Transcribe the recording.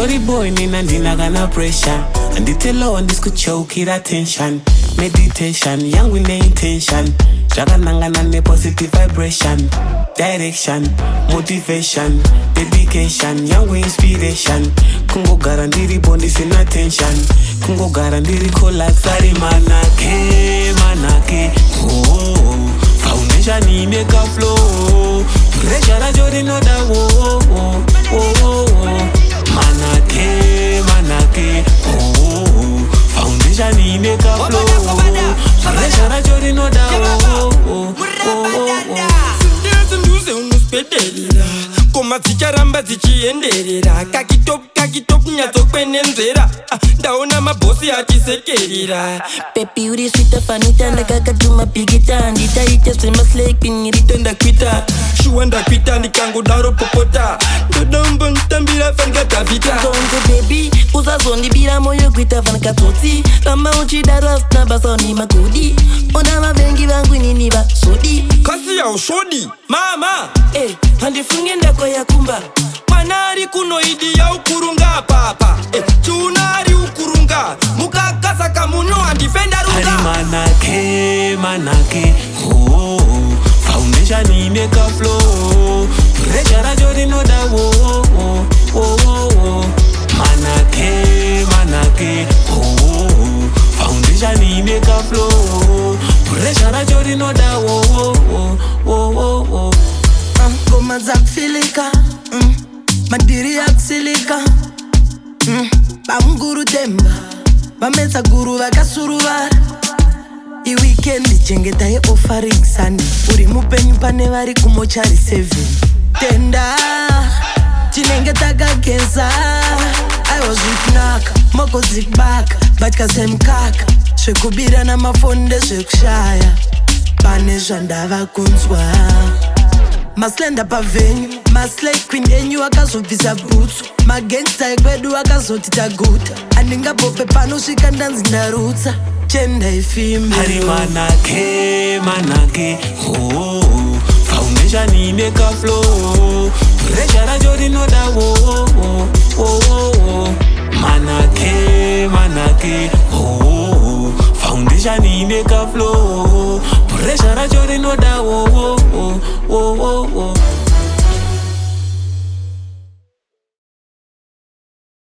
Story boy nina ndina gana pressure. And the tell on this could choke it attention. Meditation, young with no intention. Jaganangana ne positive vibration. Direction, motivation, dedication, young with inspiration. Kungo garandiri bondis in attention. Kungo garandiri kolazari manake, manake. Oh, foundation in a flow. Pressure a jodi no da oh, oh, oh. Manake, manake. Oh, foundation in a flow. Pressure a jodi no da oh, oh, oh. Koma ticharamba tichienderera kakitop nyatokwenenzera ndaona mabosi achisekerera Pepi uri sweeta fanita ndakakatuma pigita nditaita semaslake nirito ndakwita shuwa ndakwita ndikangodaro popota ndodombo ntambira fanikatavita zonze baby uzazondibira moyo kwita fanikatoti kama uchidaro asina basa ni makudi ona mavengi vangu nini vasodi kasi ya ushodi mama handifunge ndako ya kumba manari kunoidi ya ukurunga papa chunari ukurunga mukakasa kamunyo andifenda runga Hari manake, manake. Oh, foundation in a flow. Pressure a jodi no da oh, oh, oh, oh. Manake, manake. Oh, foundation in a flow. Pressure a jodi no da oh, oh, oh, oh, oh. Goma za kufilika madiri ya kusilika bamguru temba bameza guru vakasuruvara I weekend chengeta ye offering sani uri mupenyu pane vari kumochari 7 tenda chinenge takageza I was with naka moko zibaka batya semkaka zvekubira namafonde zvekushaya pane zvandava kunzwa Maslenda pavenyu, maslay queen enyu akazobvisa butsu Magangsta ekwedu akazoti taguta Andinga bope pano svika ndanzi ndarutsa Chenda ifimbe Hari manake, manake. Oh, foundation in a flow. Pressure a jodi no da oh, oh, oh, oh. Manake, manake. Oh, foundation in a flow.